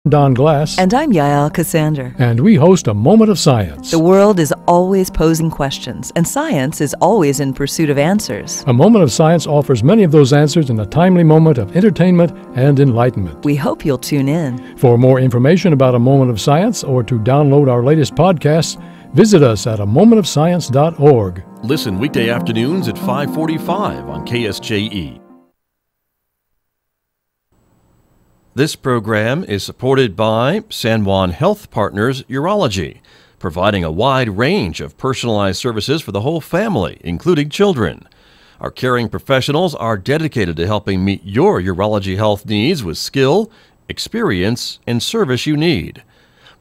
Don Glass. And I'm Yael Cassander. And we host A Moment of Science. The world is always posing questions, and science is always in pursuit of answers. A Moment of Science offers many of those answers in a timely moment of entertainment and enlightenment. We hope you'll tune in. For more information about A Moment of Science or to download our latest podcasts, visit us at amomentofscience.org. Listen weekday afternoons at 5:45 on KSJE. This program is supported by San Juan Health Partners Urology, providing a wide range of personalized services for the whole family, including children. Our caring professionals are dedicated to helping meet your urology health needs with skill, experience, and service you need.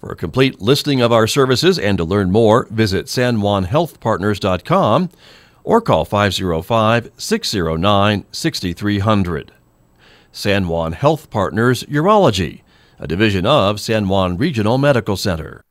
For a complete listing of our services and to learn more, visit sanjuanhealthpartners.com or call 505-609-6300. San Juan Health Partners Urology, a division of San Juan Regional Medical Center.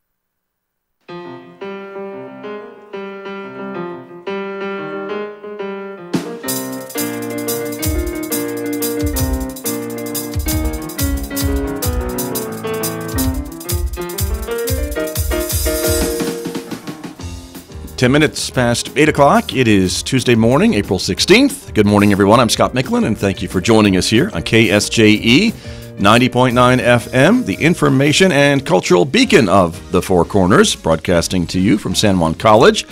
Ten minutes past 8 o'clock. It is Tuesday morning, April 16th. Good morning, everyone. I'm Scott Michlin, and thank you for joining us here on KSJE 90.9 FM, the information and cultural beacon of the Four Corners, broadcasting to you from San Juan College.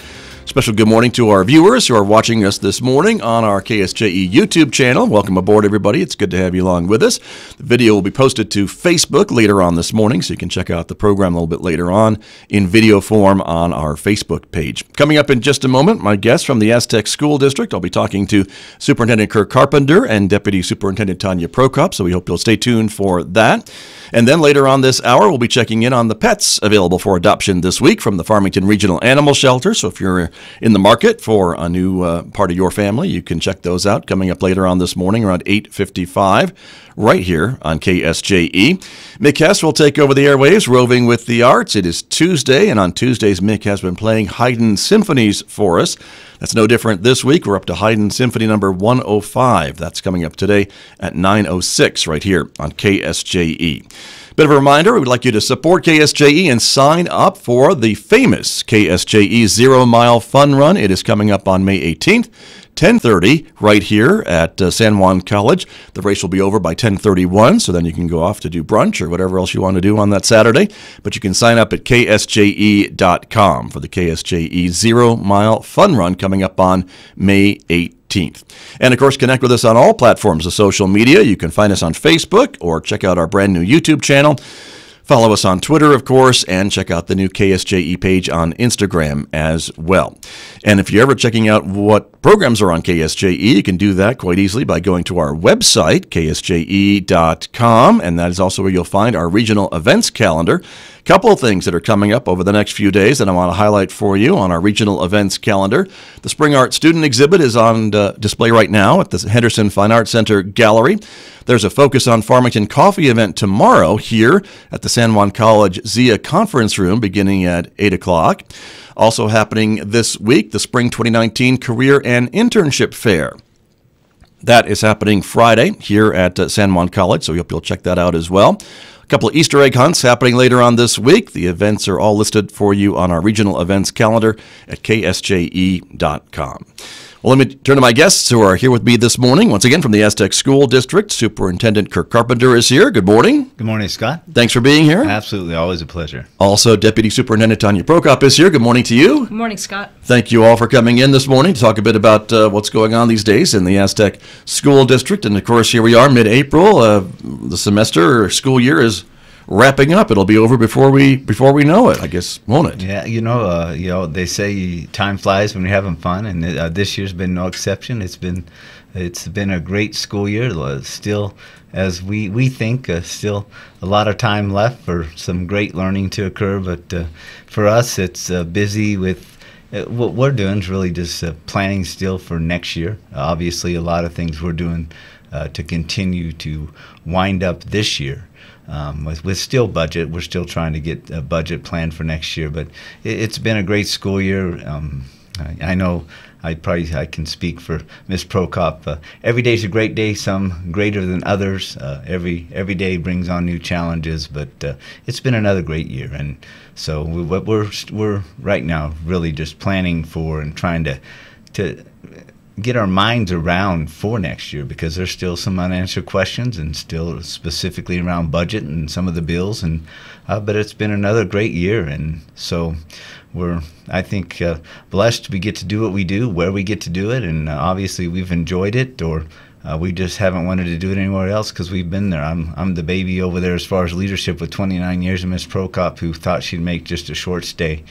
Special good morning to our viewers who are watching us this morning on our KSJE YouTube channel. Welcome aboard, everybody. It's good to have you along with us. The video will be posted to Facebook later on this morning, so you can check out the program a little bit later on in video form on our Facebook page. Coming up in just a moment, my guests from the Aztec School District. I'll be talking to Superintendent Kirk Carpenter and Deputy Superintendent Tania Prokop, so we hope you'll stay tuned for that. And then later on this hour, we'll be checking in on the pets available for adoption this week from the Farmington Regional Animal Shelter. So if you're in the market for a new part of your family, you can check those out coming up later on this morning around 8:55 right here on KSJE. Mick Hess will take over the airwaves, roving with the arts. It is Tuesday, and on Tuesdays, Mick has been playing Hyden Symphonies for us. That's no different this week. We're up to Hyden Symphony number 105. That's coming up today at 9:06 right here on KSJE. Bit of a reminder, we would like you to support KSJE and sign up for the famous KSJE 0 Mile Fun Run. It is coming up on May 18th. 10:30 right here at San Juan College. The race will be over by 10:31, so then you can go off to do brunch or whatever else you want to do on that Saturday. But you can sign up at ksje.com for the KSJE 0 Mile Fun Run coming up on May 18th. And, of course, connect with us on all platforms of social media. You can find us on Facebook or check out our brand new YouTube channel. Follow us on Twitter, of course, and check out the new KSJE page on Instagram as well. And if you're ever checking out what programs are on KSJE, you can do that quite easily by going to our website, ksje.com, and that is also where you'll find our regional events calendar. A couple of things that are coming up over the next few days that I want to highlight for you on our regional events calendar. The Spring Art Student Exhibit is on display right now at the Henderson Fine Arts Center Gallery. There's a Focus on Farmington coffee event tomorrow here at the San Juan College Zia Conference Room beginning at 8 o'clock. Also happening this week, the Spring 2019 Career and Internship Fair. That is happening Friday here at San Juan College, so we hope you'll check that out as well. A couple of Easter egg hunts happening later on this week. The events are all listed for you on our regional events calendar at ksje.com. Well, let me turn to my guests who are here with me this morning. Once again, from the Aztec School District, Superintendent Kirk Carpenter is here. Good morning. Good morning, Scott. Thanks for being here. Absolutely. Always a pleasure. Also, Deputy Superintendent Tania Prokop is here. Good morning to you. Good morning, Scott. Thank you all for coming in this morning to talk a bit about what's going on these days in the Aztec School District. And, of course, here we are, mid-April. The semester or school year is wrapping up. It'll be over before we know it, I guess, won't it? Yeah, they say time flies when you're having fun, and this year's been no exception. It's been a great school year. Still, as we think, still a lot of time left for some great learning to occur. But for us, it's busy with what we're doing is really just planning still for next year. Obviously, a lot of things we're doing to continue to wind up this year. With still budget, we're still trying to get a budget planned for next year, but it's been a great school year. I know I can speak for Miss Prokop. Every day's a great day, some greater than others. Every day brings on new challenges, but it's been another great year. And so we're right now really just planning for and trying to get our minds around for next year, because there's still some unanswered questions, and still specifically around budget and some of the bills. And but it's been another great year, and so we're, I think, blessed we get to do what we do, where we get to do it, and obviously we've enjoyed it, or we just haven't wanted to do it anywhere else because we've been there. I'm the baby over there as far as leadership with 29 years, and Miss Prokop, who thought she'd make just a short stay.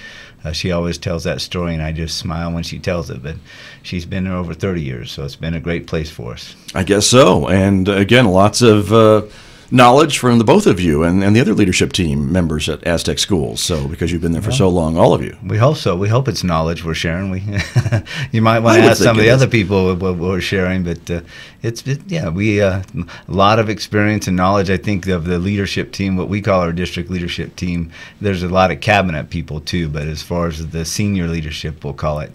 She always tells that story, and I just smile when she tells it, but she's been there over 30 years, so it's been a great place for us. I guess so. And again, lots of knowledge from the both of you and the other leadership team members at Aztec Schools. So because you've been there for so long, all of you. We hope so. We hope it's knowledge we're sharing. You might want to ask some of the other people what we're sharing, but we a lot of experience and knowledge. I think of the leadership team, what we call our district leadership team. There's a lot of cabinet people too, but as far as the senior leadership, we'll call it.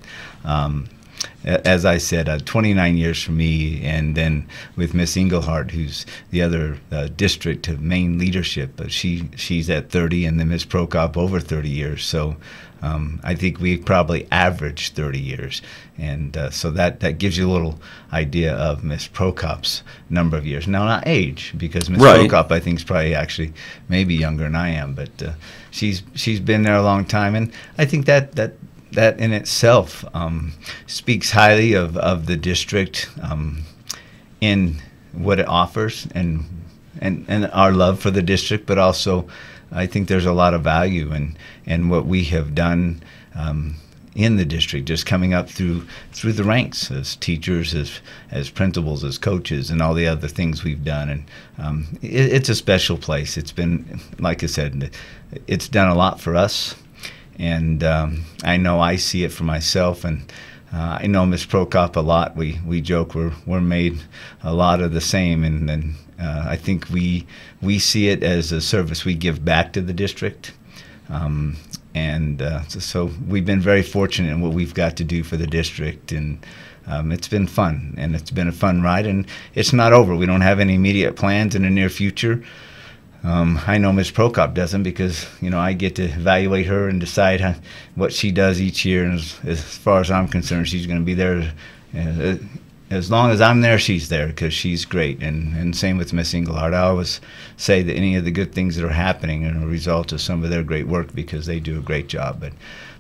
As I said, 29 years for me, and then with Miss Engelhardt, who's the other district main leadership, but she's at 30, and then Miss Prokop over 30 years. So I think we probably average 30 years, and so that gives you a little idea of Miss Prokop's number of years. Now, not age, because Miss Prokop, I think, is probably actually maybe younger than I am, but she's been there a long time, and I think that in itself speaks highly of the district in what it offers and our love for the district, but also I think there's a lot of value in what we have done in the district, just coming up through the ranks as teachers, as principals, as coaches, and all the other things we've done. And it's a special place. It's been, like I said, it's done a lot for us. And I know I see it for myself, and I know Miss Prokop a lot. We joke we're made a lot of the same, and I think we see it as a service we give back to the district. So we've been very fortunate in what we've got to do for the district, and it's been fun, and it's been a fun ride, and it's not over. We don't have any immediate plans in the near future. I know Ms. Prokop doesn't, because I get to evaluate her and decide what she does each year. And as far as I'm concerned, she's going to be there as long as I'm there. She's there because she's great. And same with Miss Engelhardt. I always say that any of the good things that are happening are a result of some of their great work, because they do a great job. But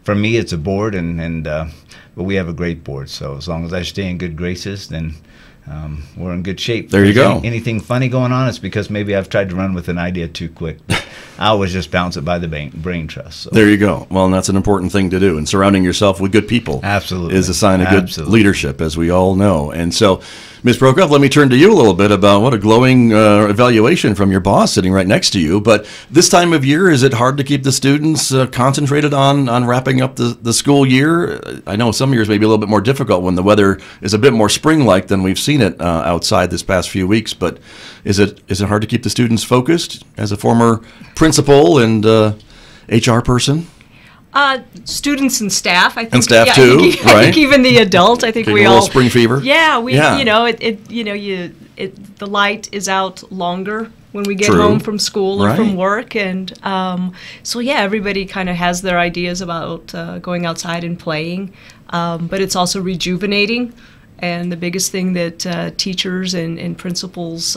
for me, it's a board, but we have a great board. So as long as I stay in good graces, then we're in good shape. There you go. Anything funny going on, it's because maybe I've tried to run with an idea too quick. I always just bounce it by the brain trust. So. There you go. Well, and that's an important thing to do. And surrounding yourself with good people is a sign of good leadership, as we all know. And so, Ms. Prokop, let me turn to you a little bit about what a glowing evaluation from your boss sitting right next to you. But this time of year, is it hard to keep the students concentrated on wrapping up the school year? I know some years may be a little bit more difficult when the weather is a bit more spring-like than we've seen it outside this past few weeks. But is it hard to keep the students focused as a former principal and HR person? Students and staff, I think. And staff too, right? I think even the adults. I think we all. A little spring fever. Yeah, the light is out longer when we get home from school or from work, and everybody kind of has their ideas about going outside and playing, but it's also rejuvenating. And the biggest thing that teachers and principals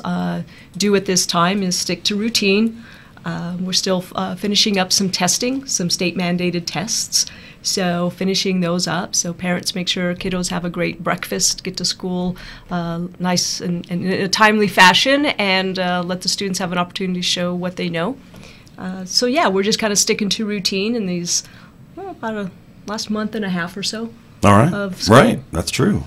do at this time is stick to routine. We're still finishing up some testing, some state-mandated tests, so finishing those up. So parents make sure kiddos have a great breakfast, get to school nice and in a timely fashion, and let the students have an opportunity to show what they know. We're just kind of sticking to routine in these about a last month and a half or so. All right. Right. That's true.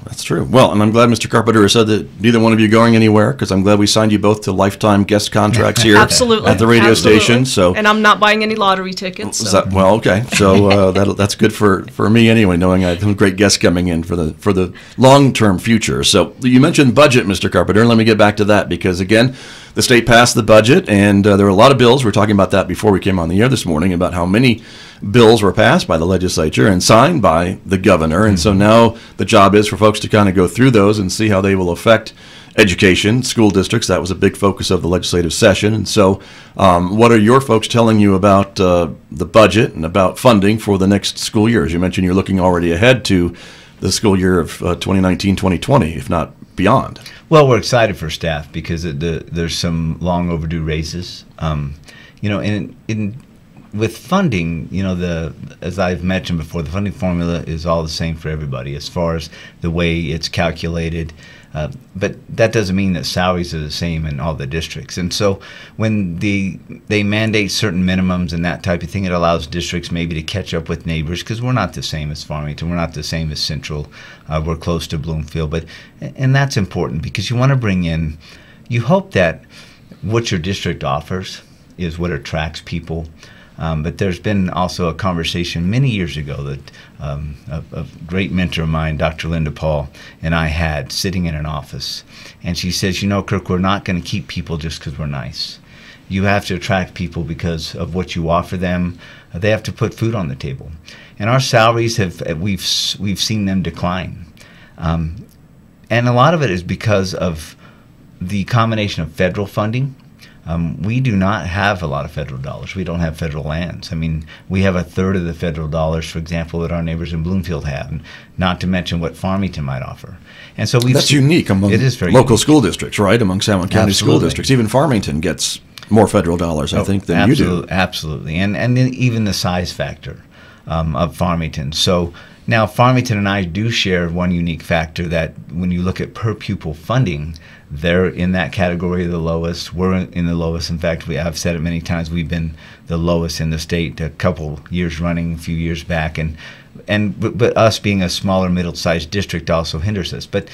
Well, and I'm glad Mr. Carpenter said that neither one of you going anywhere, because I'm glad we signed you both to lifetime guest contracts here at the radio station. So, and I'm not buying any lottery tickets. So. Okay. So that's good for me anyway, knowing I have some great guests coming in for the long-term future. So you mentioned budget, Mr. Carpenter. Let me get back to that, because again, the state passed the budget, and there were a lot of bills. We were talking about that before we came on the air this morning, about how many bills were passed by the legislature and signed by the governor. And so now the job is for folks to kind of go through those and see how they will affect education, school districts. That was a big focus of the legislative session. And so what are your folks telling you about the budget and about funding for the next school year? As you mentioned, you're looking already ahead to the school year of 2019-2020, if not beyond. Well, we're excited for staff because there's some long overdue raises. With funding, as I've mentioned before, the funding formula is all the same for everybody as far as the way it's calculated. But that doesn't mean that salaries are the same in all the districts. And so when they mandate certain minimums and that type of thing, it allows districts maybe to catch up with neighbors, because we're not the same as Farmington. We're not the same as Central. We're close to Bloomfield. And that's important because you want to bring in, you hope that what your district offers is what attracts people. But there's been also a conversation many years ago that a great mentor of mine, Dr. Linda Paul, and I had sitting in an office. And she says, Kirk, we're not going to keep people just because we're nice. You have to attract people because of what you offer them. They have to put food on the table. And our salaries, we've seen them decline. And a lot of it is because of the combination of federal funding. We do not have a lot of federal dollars. We don't have federal lands. I mean, we have a third of the federal dollars, for example, that our neighbors in Bloomfield have, and not to mention what Farmington might offer. And so that's unique among local school districts, right? Among San Juan County school districts. Even Farmington gets more federal dollars, I think, than you do. Absolutely. And then even the size factor of Farmington. So now Farmington and I do share one unique factor, that when you look at per pupil funding, they're in that category, the lowest. We're in the lowest. In fact, I've said it many times, we've been the lowest in the state a couple years running, a few years back. But us being a smaller, middle-sized district also hinders us. But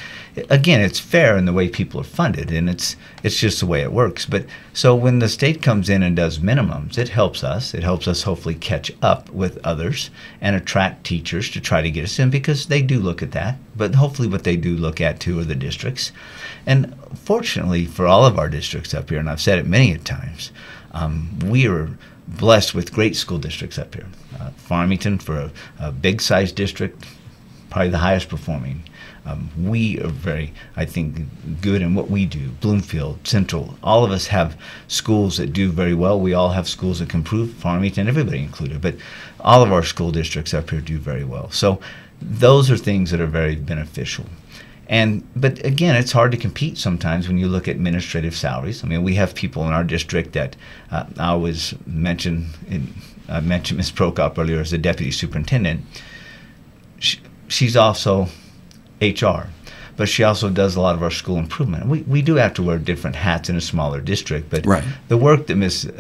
again, it's fair in the way people are funded, and it's just the way it works. But so when the state comes in and does minimums, it helps us. It helps us hopefully catch up with others and attract teachers to try to get us in, because they do look at that. But hopefully what they do look at too are the districts. And fortunately for all of our districts up here, and I've said it many times, we are blessed with great school districts up here. Farmington, for a big-sized district, probably the highest performing. We are very, I think, good in what we do. Bloomfield, Central, all of us have schools that do very well. We all have schools that can improve, Farmington, everybody included. But all of our school districts up here do very well. So those are things that are very beneficial. But again, it's hard to compete sometimes when you look at administrative salaries. I mean, we have people in our district that I always mention. I mentioned Ms. Prokop earlier as the deputy superintendent. She's also HR, but she also does a lot of our school improvement. We do have to wear different hats in a smaller district, but the work that Ms.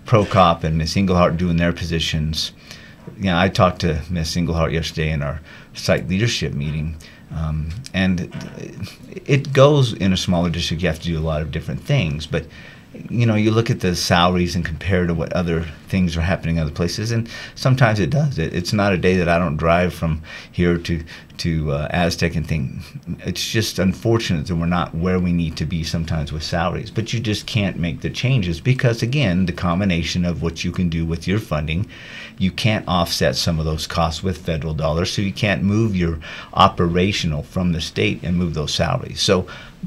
Prokop and Ms. Englehart do in their positions, I talked to Ms. Englehart yesterday in our site leadership meeting. And it goes in a smaller district, you have to do a lot of different things, but you look at the salaries and compare to what other things are happening in other places, and sometimes it does. It's not a day that I don't drive from here to Aztec and think. It's just unfortunate that we're not where we need to be sometimes with salaries, but you just can't make the changes because, again, the combination of what you can do with your funding, you can't offset some of those costs with federal dollars, so you can't move your operational from the state and move those salaries.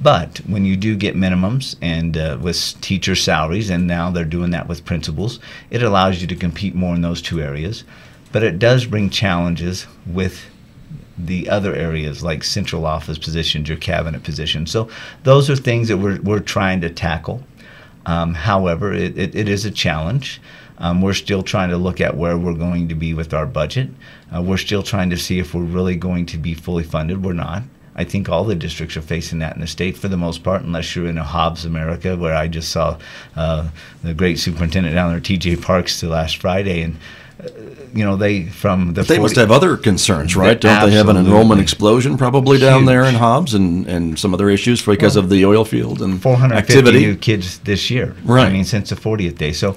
But when you do get minimums and with teacher salaries, and now they're doing that with principals, it allows you to compete more in those two areas. But it does bring challenges with the other areas like central office positions, your cabinet positions. So those are things that we're trying to tackle. However, it is a challenge. We're still trying to look at where we're going to be with our budget. We're still trying to see if we're really going to be fully funded. We're not. I think all the districts are facing that in the state for the most part, unless you're in a Hobbs America, where I just saw the great superintendent down there, T.J. Parks, last Friday, and they must have other concerns, right? Don't they have an enrollment explosion probably down there in Hobbs and some other issues because of the oil field and 450 activity? New kids this year, right? I mean, since the 40th day. So,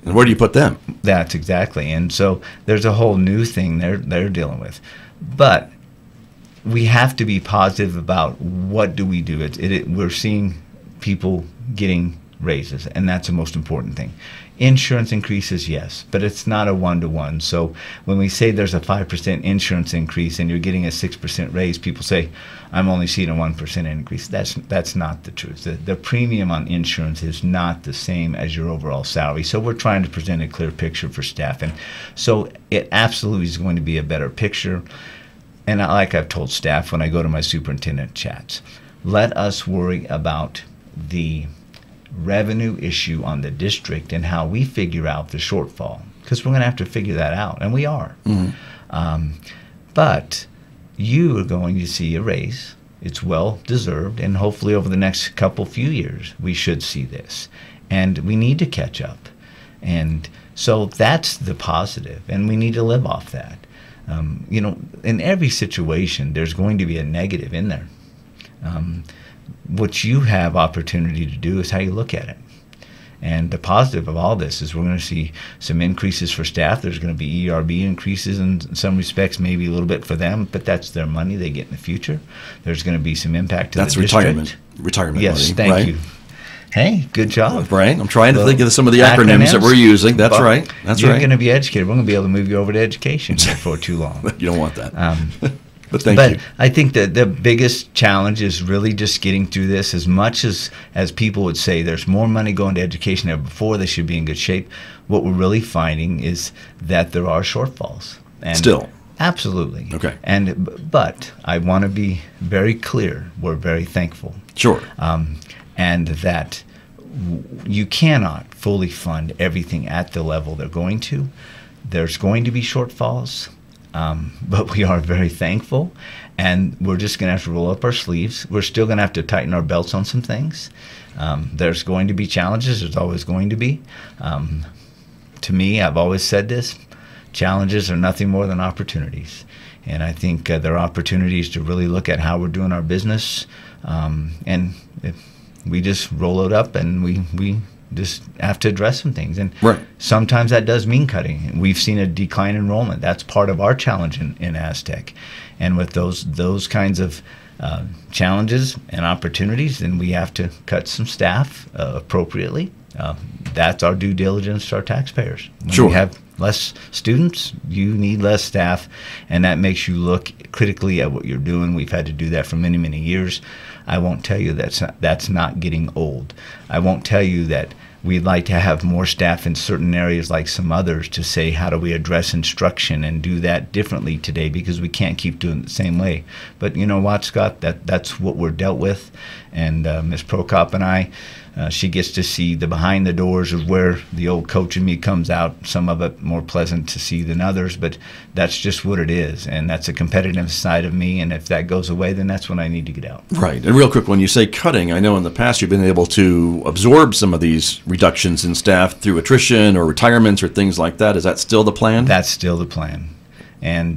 and where do you put them? That's exactly. And so there's a whole new thing they're dealing with, but we have to be positive about what do we do. We're seeing people getting raises, and that's the most important thing. Insurance increases, yes, but it's not a one-to-one. So when we say there's a 5% insurance increase and you're getting a 6% raise, people say, I'm only seeing a 1% increase. That's not the truth. The premium on insurance is not the same as your overall salary. So we're trying to present a clear picture for staff. And so it absolutely is going to be a better picture. And like I've told staff when I go to my superintendent chats, let us worry about the revenue issue on the district and how we figure out the shortfall, because we're going to have to figure that out, and we are. But you are going to see a raise. It's well deserved, and hopefully over the next few years we should see this, and we need to catch up. And so that's the positive, and we need to live off that. In every situation there's going to be a negative in there. What you have opportunity to do is how you look at it. And the positive of all this is we're going to see some increases for staff. There's going to be ERB increases in some respects, maybe a little bit for them, but that's their money they get in the future. There's going to be some impact to the district. That's retirement yes, money, thank right? you. Hey, good job. Right. I'm trying to think of some of the acronyms that we're using. That's right. That's You're right. going to be educated. We're going to be able to move you over to education before too long. You don't want that. But But thank you. I think that the biggest challenge is really just getting through this. As much as people would say there's more money going to education than before, they should be in good shape. What we're really finding is that there are shortfalls. And Still. Absolutely. Okay. But I want to be very clear. We're very thankful. Sure. And that you cannot fully fund everything at the level they're going to. There's going to be shortfalls. But we are very thankful, and we're just going to have to roll up our sleeves. We're still going to have to tighten our belts on some things. There's going to be challenges. There's always going to be. To me, I've always said this, challenges are nothing more than opportunities. And I think there are opportunities to really look at how we're doing our business. And if we just roll it up and we just have to address some things. And right. Sometimes that does mean cutting. We've seen a decline in enrollment. That's part of our challenge in Aztec. And with those kinds of challenges and opportunities, then we have to cut some staff appropriately. That's our due diligence to our taxpayers. When Sure. we have less students, you need less staff, and that makes you look critically at what you're doing. We've had to do that for many, many years. I won't tell you that's not getting old. I won't tell you that we'd like to have more staff in certain areas like some others to say how do we address instruction and do that differently today, because we can't keep doing it the same way. But you know what, Scott, that's what we're dealt with. And Ms. Prokop and I, she gets to see the behind the doors of where the old coach in me comes out, some of it more pleasant to see than others, but that's just what it is, and that's a competitive side of me, and if that goes away, then that's when I need to get out. Right. And real quick, when you say cutting, I know in the past you've been able to absorb some of these reductions in staff through attrition or retirements or things like that. Is that still the plan? That's still the plan, and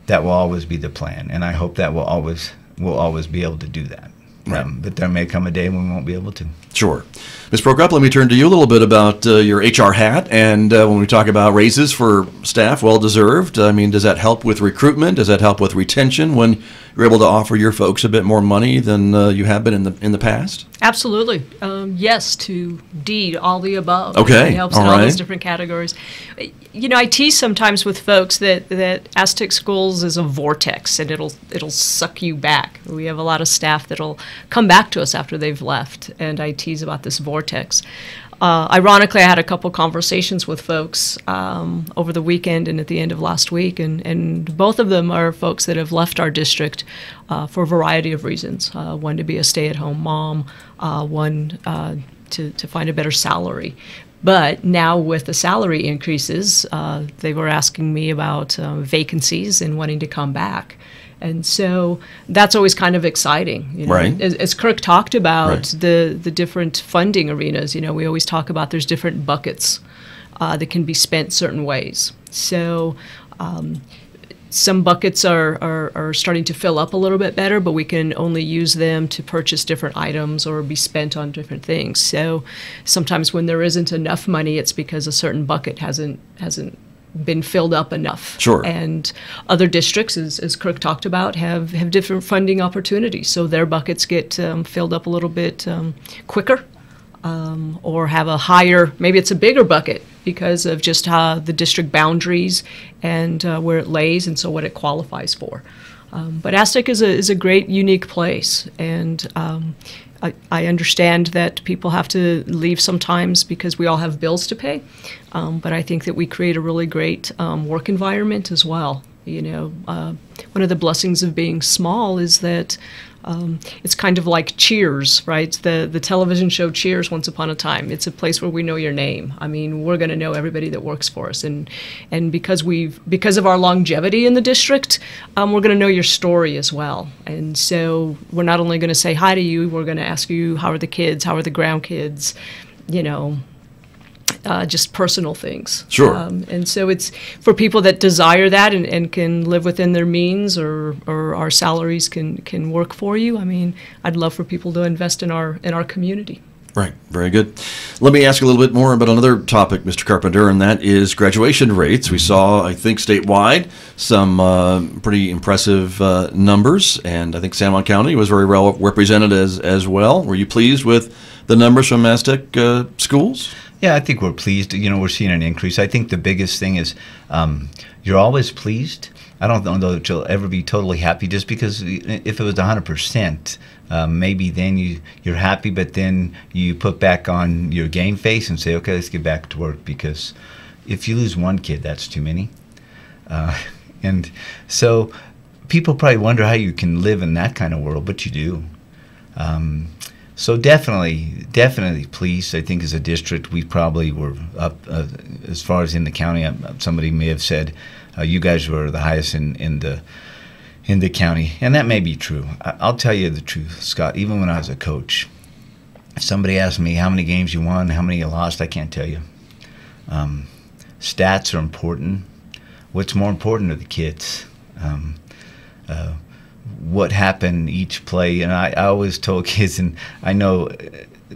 that will always be the plan, and I hope that we'll always be able to do that. Right. But there may come a day when we won't be able to. Sure. Ms. Prokop, let me turn to you a little bit about your HR hat. And when we talk about raises for staff, well-deserved, I mean, does that help with recruitment? Does that help with retention when you're able to offer your folks a bit more money than you have been in the past? Absolutely. Yes to D, all the above. Okay. It helps All in all right. those different categories. You know, I tease sometimes with folks that Aztec Schools is a vortex, and it'll suck you back. We have a lot of staff that'll come back to us after they've left, and I tease about this vortex. Ironically, I had a couple conversations with folks over the weekend and at the end of last week, and both of them are folks that have left our district for a variety of reasons. One to be a stay-at-home mom, one to find a better salary. But now with the salary increases, they were asking me about vacancies and wanting to come back. And so that's always kind of exciting. You know? Right. As Kirk talked about Right. the different funding arenas, you know, we always talk about there's different buckets that can be spent certain ways. So some buckets are starting to fill up a little bit better, but we can only use them to purchase different items or be spent on different things. So sometimes when there isn't enough money, it's because a certain bucket hasn't been filled up enough. Sure. And other districts, as Kirk talked about, have different funding opportunities. So their buckets get filled up a little bit quicker. or have a higher, maybe it's a bigger bucket because of just the district boundaries and where it lays, and so what it qualifies for. But Aztec is a great, unique place, and I understand that people have to leave sometimes because we all have bills to pay, but I think that we create a really great work environment as well. You know, one of the blessings of being small is that it's kind of like Cheers, right? The television show Cheers, Once Upon a Time. It's a place where we know your name. I mean, we're going to know everybody that works for us, and because of our longevity in the district, we're going to know your story as well. And so we're not only going to say hi to you, we're going to ask you, how are the kids, how are the grandkids, you know, just personal things. Sure. And so it's for people that desire that and can live within their means, or our salaries can work for you. I mean, I'd love for people to invest in our community. Right. Very good. Let me ask a little bit more about another topic, Mr. Carpenter, and that is graduation rates. We saw, I think, statewide some pretty impressive numbers, and I think San Juan County was very well represented as well. Were you pleased with the numbers from Aztec Schools? Yeah, I think we're pleased. You know, we're seeing an increase. I think the biggest thing is you're always pleased. I don't know that you'll ever be totally happy, just because if it was 100%, maybe then you're happy, but then you put back on your game face and say, okay, let's get back to work, because if you lose one kid, that's too many. And so people probably wonder how you can live in that kind of world, but you do. So definitely pleased. I think as a district, we probably were up as far as in the county. Somebody may have said you guys were the highest in the county, and that may be true. I'll tell you the truth, Scott. Even when I was a coach, if somebody asked me how many games you won, how many you lost, I can't tell you. Stats are important. What's more important are the kids. What happened each play, and I always told kids, and I know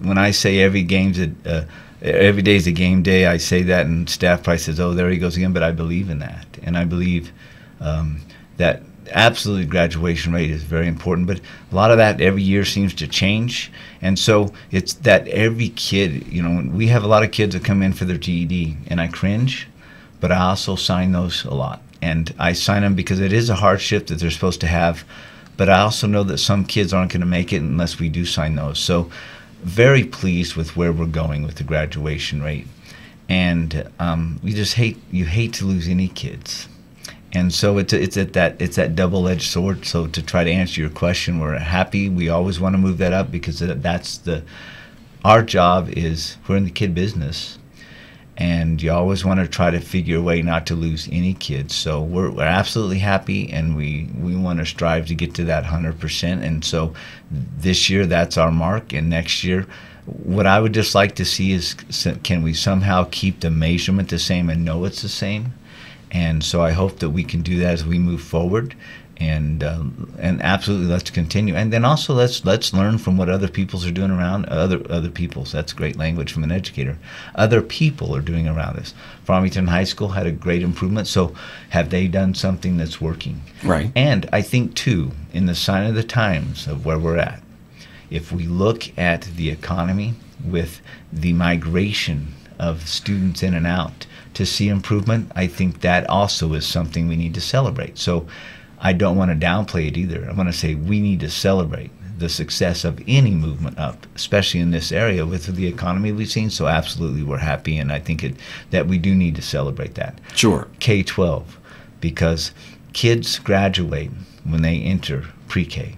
when I say every day's a game day, I say that, and staff probably says, oh, there he goes again, but I believe in that, and I believe that absolutely graduation rate is very important, but a lot of that every year seems to change, and so it's that every kid, you know, we have a lot of kids that come in for their GED, and I cringe, but I also sign those a lot. And I sign them because it is a hardship that they're supposed to have, but I also know that some kids aren't going to make it unless we do sign those. So very pleased with where we're going with the graduation rate. And you hate to lose any kids. And so it's that double-edged sword. So to try to answer your question, we're happy. We always want to move that up, because our job is, we're in the kid business. And you always want to try to figure a way not to lose any kids. So we're absolutely happy, and we want to strive to get to that 100%. And so this year, that's our mark. And next year, what I would just like to see is, can we somehow keep the measurement the same and know it's the same? And so I hope that we can do that as we move forward. And absolutely, let's continue. And then also let's learn from what other peoples are doing around other peoples. That's great language from an educator. Other people are doing around us. Farmington High School had a great improvement. So have they done something that's working? Right. And I think too, in the sign of the times of where we're at, if we look at the economy with the migration of students in and out to see improvement, I think that also is something we need to celebrate. So I don't want to downplay it either. I want to say we need to celebrate the success of any movement up, especially in this area with the economy we've seen. So absolutely, we're happy, and I think that we do need to celebrate that. Sure. K-12, because kids graduate when they enter pre-K.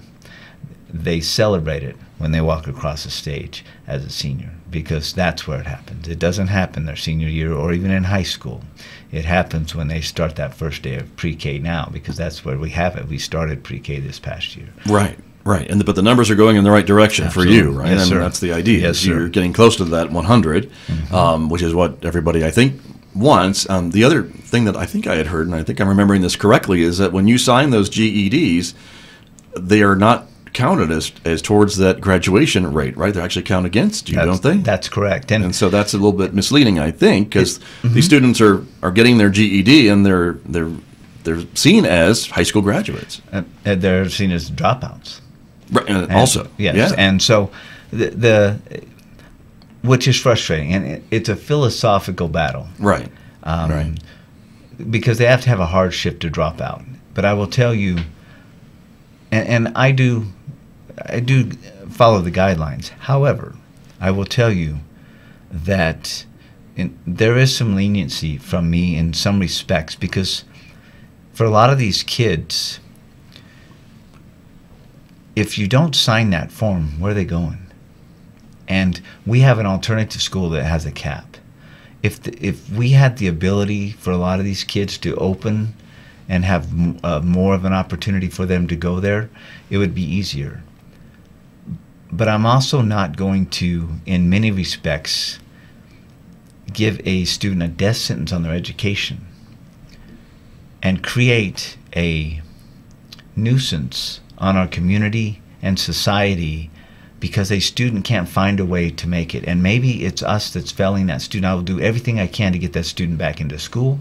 They celebrate it when they walk across the stage as a senior, because that's where it happens. It doesn't happen their senior year or even in high school. It happens when they start that first day of pre-K now, because that's where we have it. We started pre-K this past year. Right, right. But the numbers are going in the right direction. Absolutely. For you, right? Yes, and that's the idea. Yes, sir. You're getting close to that 100, which is what everybody, I think, wants. The other thing that I think I had heard, and I think I'm remembering this correctly, is that when you sign those GEDs, they are not counted as towards that graduation rate, right? They actually count against you, don't they? That's correct. And so that's a little bit misleading, I think, because these students are getting their GED, and they're seen as high school graduates. They're seen as dropouts. Right. Also. Yes. Yeah. And so which is frustrating, and it's a philosophical battle. Right. Right. Because they have to have a hardship to drop out. But I will tell you, and I do follow the guidelines. However, I will tell you that there is some leniency from me in some respects, because for a lot of these kids, if you don't sign that form, where are they going? And we have an alternative school that has a cap. If we had the ability for a lot of these kids to open and have more of an opportunity for them to go there, it would be easier. But I'm also not going to, in many respects, give a student a death sentence on their education and create a nuisance on our community and society because a student can't find a way to make it. And maybe it's us that's failing that student. I will do everything I can to get that student back into school,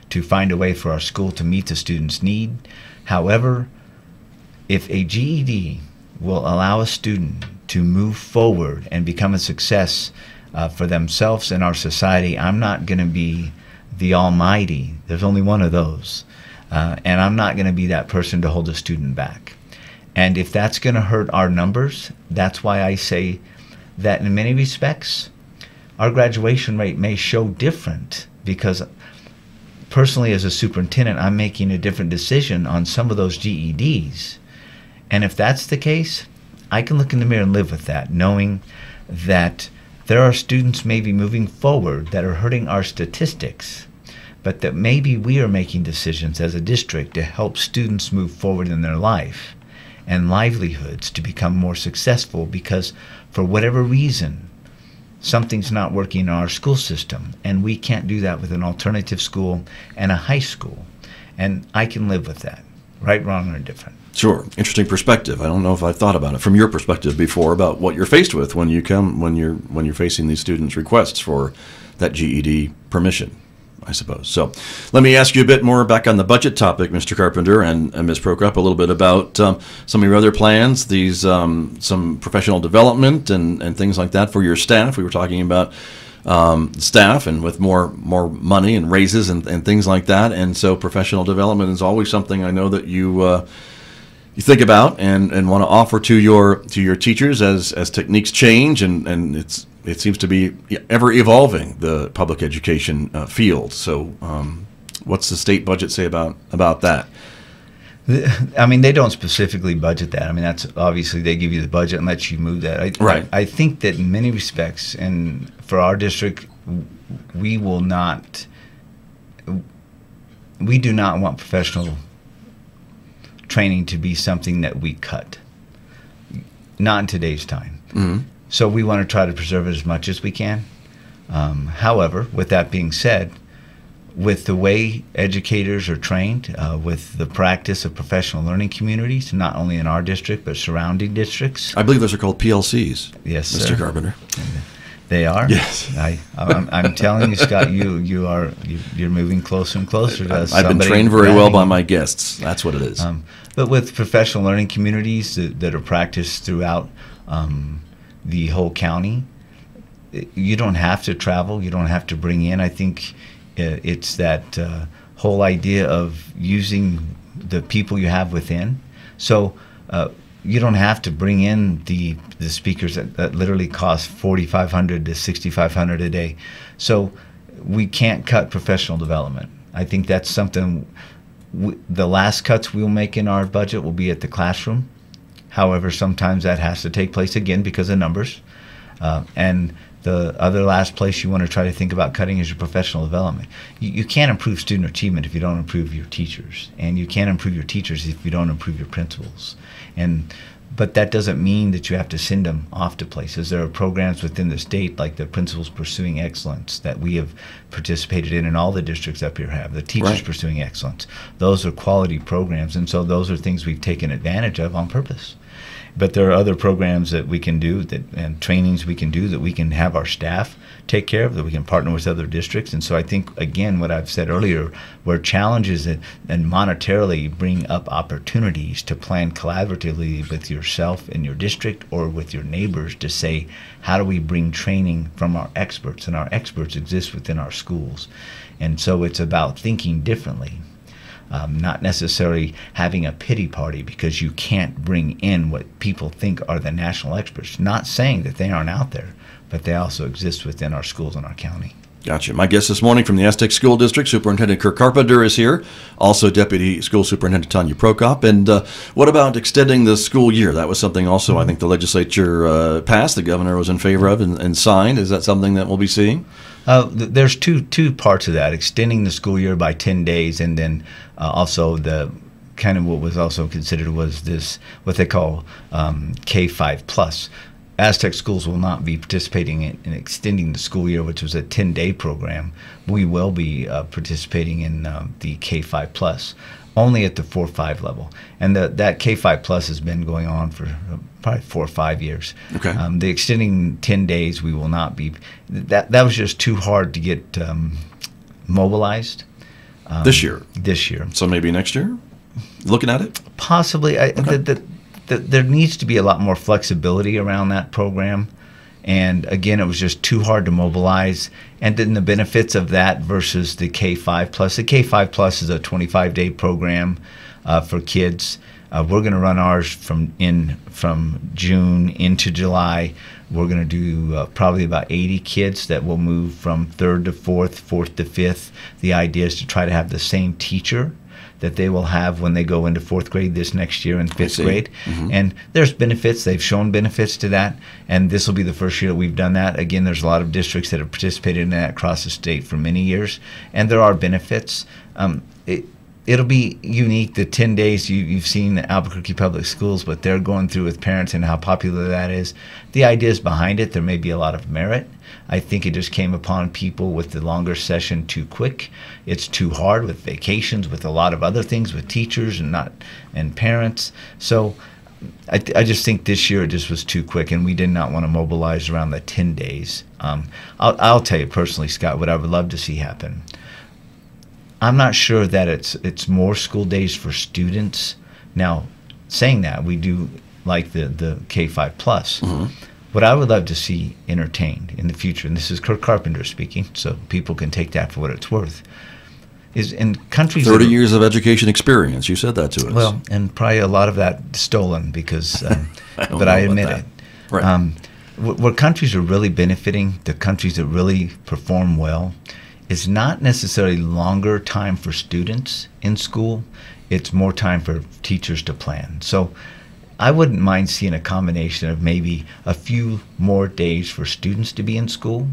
to find a way for our school to meet the student's need. However, if a GED will allow a student to move forward and become a success for themselves and our society, I'm not going to be the almighty. There's only one of those. And I'm not going to be that person to hold a student back. And if that's going to hurt our numbers, that's why I say that in many respects, our graduation rate may show different, because personally as a superintendent, I'm making a different decision on some of those GEDs. And if that's the case, I can look in the mirror and live with that, knowing that there are students maybe moving forward that are hurting our statistics, but that maybe we are making decisions as a district to help students move forward in their life and livelihoods to become more successful, because for whatever reason, something's not working in our school system, and we can't do that with an alternative school and a high school. And I can live with that, right, wrong, or indifferent. Sure. Interesting perspective. I don't know if I've thought about it from your perspective before, about what you're faced with when you're facing these students' requests for that GED permission, I suppose. So let me ask you a bit more back on the budget topic, Mr. Carpenter and Ms. Prokop, a little bit about some of your other plans, these some professional development and things like that for your staff. We were talking about staff and with more money and raises and things like that. And so professional development is always something I know that you think about and want to offer to your teachers as techniques change, and it seems to be ever evolving, the public education field. So what's the state budget say about that? I mean, they don't specifically budget that. I mean, that's obviously they give you the budget and let you move that. Right. I think that in many respects, and for our district, we do not want professional training to be something that we cut. Not in today's time. Mm-hmm. So we want to try to preserve it as much as we can. However, with that being said, with the way educators are trained, with the practice of professional learning communities, not only in our district but surrounding districts. I believe those are called PLCs. Yes, Mr. sir. Carpenter. They are. Yes. I'm telling you, Scott, you're moving closer and closer to us. I've been trained very well by my guests. That's what it is. But with professional learning communities that are practiced throughout the whole county, you don't have to travel. You don't have to bring in. I think it's that whole idea of using the people you have within. So you don't have to bring in the speakers that literally cost $4,500 to $6,500 a day. So we can't cut professional development. I think that's something. The last cuts we'll make in our budget will be at the classroom. However, sometimes that has to take place again because of numbers. And the other last place you want to try to think about cutting is your professional development. You can't improve student achievement if you don't improve your teachers. And you can't improve your teachers if you don't improve your principals. But that doesn't mean that you have to send them off to places. There are programs within the state, like the Principals Pursuing Excellence, that we have participated in all the districts up here have. The Teachers Right. Pursuing Excellence. Those are quality programs, and so those are things we've taken advantage of on purpose. But there are other programs that we can do and trainings we can do that we can have our staff take care of, that we can partner with other districts. And so I think, again, what I've said earlier, where challenges and monetarily bring up opportunities to plan collaboratively with yourself and your district or with your neighbors to say, how do we bring training from our experts? And our experts exist within our schools. And so it's about thinking differently. Not necessarily having a pity party because you can't bring in what people think are the national experts. Not saying that they aren't out there, but they also exist within our schools in our county. Gotcha. My guest this morning from the Aztec School District, Superintendent Kirk Carpenter, is here. Also, Deputy School Superintendent Tania Prokop. And what about extending the school year? That was something also I think the legislature passed, the governor was in favor of and signed. Is that something that we'll be seeing? There's two parts of that, extending the school year by 10 days, and then also the kind of what was also considered was this, what they call K-5 plus. Aztec Schools will not be participating in extending the school year, which was a 10-day program. We will be participating in the K-5 plus, only at the 4-5 level. And that K-5 plus has been going on for probably 4 or 5 years. Okay. The extending 10 days, we will not be. That was just too hard to get mobilized. This year? This year. So maybe next year? Looking at it? Possibly. There needs to be a lot more flexibility around that program. And again, it was just too hard to mobilize. And then the benefits of that versus the K-5 plus. The K-5 plus is a 25-day program for kids. We're going to run ours from June into July. We're going to do probably about 80 kids that will move from 3rd to 4th, 4th to 5th. The idea is to try to have the same teacher that they will have when they go into 4th grade this next year in 5th grade. Mm-hmm. And there's benefits. They've shown benefits to that. And this will be the first year that we've done that. Again, there's a lot of districts that have participated in that across the state for many years. And there are benefits. It'll be unique. The 10 days you've seen the Albuquerque Public Schools, what they're going through with parents and how popular that is. The ideas behind it, there may be a lot of merit. I think it just came upon people with the longer session too quick. It's too hard with vacations, with a lot of other things, with teachers and parents. So I just think this year it just was too quick, and we did not want to mobilize around the 10 days. I'll tell you personally, Scott, what I would love to see happen. I'm not sure that it's more school days for students. Now, saying that, we do like the K-5 plus. Mm-hmm. What I would love to see entertained in the future, and this is Kirk Carpenter speaking, so people can take that for what it's worth, is in countries 30 years of education experience. You said that to us. Well, and probably a lot of that stolen because, but I admit it. Right. Where countries are really benefiting, the countries that really perform well, is not necessarily longer time for students in school. It's more time for teachers to plan. So I wouldn't mind seeing a combination of maybe a few more days for students to be in school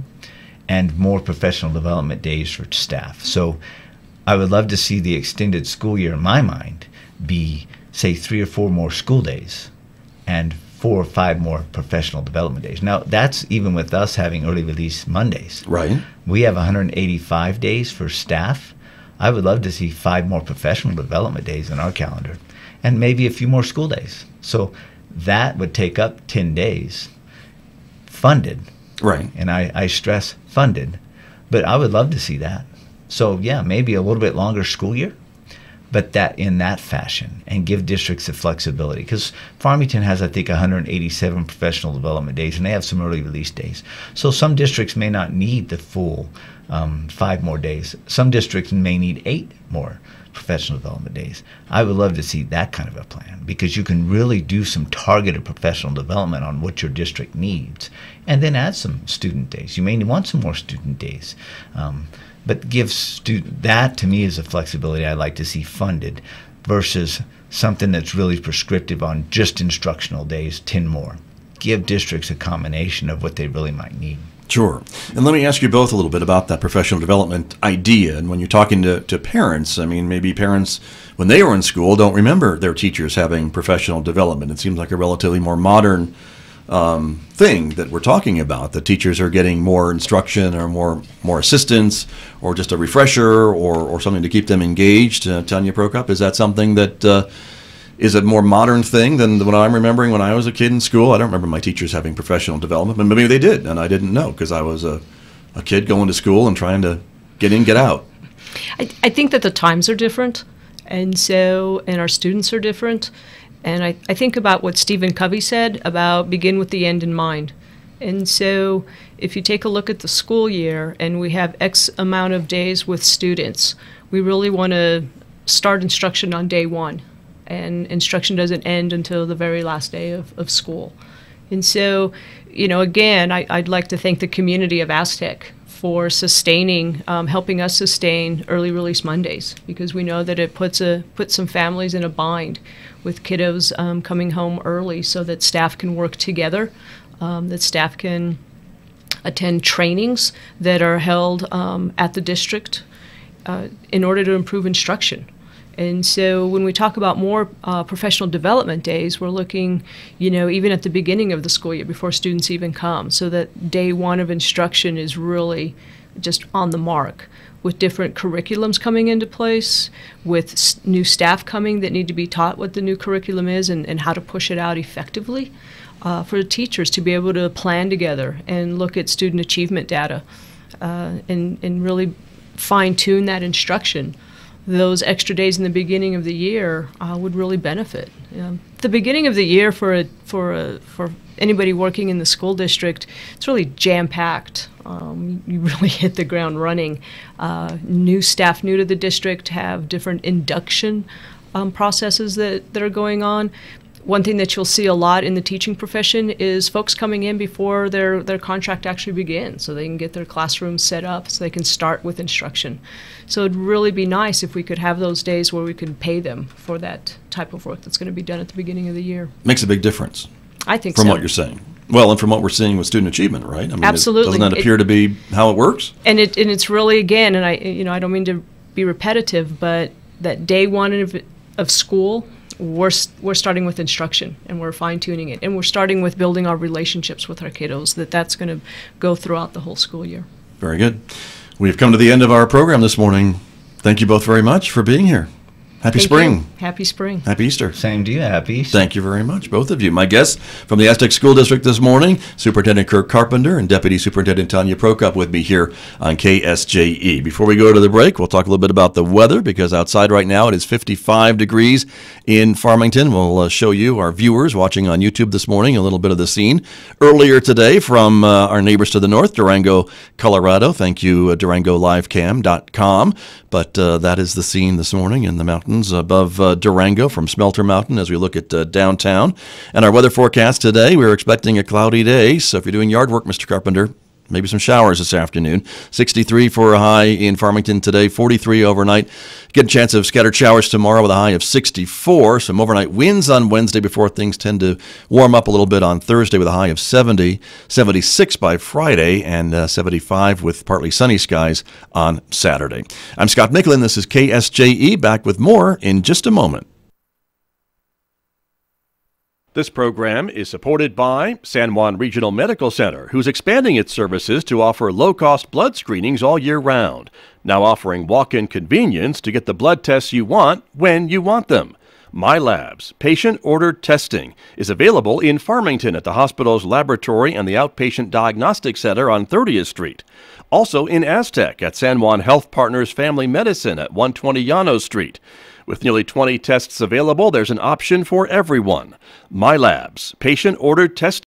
and more professional development days for staff. So I would love to see the extended school year, in my mind, be, say, 3 or 4 more school days and 4 or 5 more professional development days. Now, that's even with us having early release Mondays. Right. We have 185 days for staff. I would love to see 5 more professional development days in our calendar and maybe a few more school days. So that would take up 10 days funded. Right. And I stress funded. But I would love to see that. So, yeah, maybe a little bit longer school year, but that in that fashion, and give districts the flexibility. Because Farmington has, I think, 187 professional development days, and they have some early release days. So some districts may not need the full 5 more days. Some districts may need 8 more professional development days. I would love to see that kind of a plan, because you can really do some targeted professional development on what your district needs, and then add some student days. You may want some more student days. But give that, to me, is a flexibility I'd like to see funded versus something that's really prescriptive on just instructional days, 10 more. Give districts a combination of what they really might need. Sure. And let me ask you both a little bit about that professional development idea. And when you're talking to parents, I mean, maybe parents, when they were in school, don't remember their teachers having professional development. It seems like a relatively more modern thing that we're talking about. The teachers are getting more instruction or more assistance or just a refresher or something to keep them engaged. Tania Prokop, is that something that is a more modern thing than what I'm remembering when I was a kid in school. I don't remember my teachers having professional development, but maybe they did, and I didn't know because I was a kid going to school and trying to get in, get out. I think that the times are different, and our students are different. And I think about what Stephen Covey said about begin with the end in mind. And so if you take a look at the school year and we have X amount of days with students, we really want to start instruction on day one. And instruction doesn't end until the very last day of school. And so, again, I'd like to thank the community of Aztec for helping us sustain early release Mondays, because we know that it puts some families in a bind with kiddos coming home early so that staff can work together, that staff can attend trainings that are held at the district in order to improve instruction. And so when we talk about more professional development days, we're looking, even at the beginning of the school year before students even come, so that day one of instruction is really just on the mark, with different curriculums coming into place, with new staff coming that need to be taught what the new curriculum is and how to push it out effectively, for the teachers to be able to plan together and look at student achievement data and really fine-tune that instruction. Those extra days in the beginning of the year would really benefit. The beginning of the year for anybody working in the school district, it's really jam-packed. You really hit the ground running. New staff new to the district have different induction processes that are going on. One thing that you'll see a lot in the teaching profession is folks coming in before their contract actually begins, so they can get their classrooms set up, so they can start with instruction. So it'd really be nice if we could have those days where we could pay them for that type of work that's going to be done at the beginning of the year. Makes a big difference. I think from so. what you're saying. Well, and from what we're seeing with student achievement, right? I mean, absolutely. Doesn't that appear to be how it works? And it's really, again, and I don't mean to be repetitive, but that day one of school, we're starting with instruction, and we're fine-tuning it, and we're starting with building our relationships with our kiddos, that's going to go throughout the whole school year. Very good. We've come to the end of our program this morning. Thank you both very much for being here. Happy spring. Happy spring. Happy Easter. Same to you. Happy Easter. Thank you very much, both of you. My guests from the Aztec School District this morning, Superintendent Kirk Carpenter and Deputy Superintendent Tania Prokop with me here on KSJE. Before we go to the break, we'll talk a little bit about the weather, because outside right now it is 55 degrees in Farmington. We'll show you, our viewers watching on YouTube this morning, a little bit of the scene earlier today from our neighbors to the north, Durango, Colorado. Thank you, DurangoLivecam.com. But that is the scene this morning in the mountains above Durango from Smelter Mountain as we look at downtown. And our weather forecast today, we're expecting a cloudy day. So if you're doing yard work, Mr. Carpenter, maybe some showers this afternoon. 63 for a high in Farmington today, 43 overnight. Get a chance of scattered showers tomorrow with a high of 64. Some overnight winds on Wednesday before things tend to warm up a little bit on Thursday with a high of 70, 76 by Friday, and 75 with partly sunny skies on Saturday. I'm Scott Michlin. This is KSJE. Back with more in just a moment. This program is supported by San Juan Regional Medical Center, who's expanding its services to offer low-cost blood screenings all year round, now offering walk-in convenience to get the blood tests you want when you want them. MyLabs, patient-ordered testing, is available in Farmington at the hospital's laboratory and the Outpatient Diagnostic Center on 30th Street. Also in Aztec at San Juan Health Partners Family Medicine at 120 Llanos Street. With nearly 20 tests available, there's an option for everyone. MyLabs, patient-ordered testing.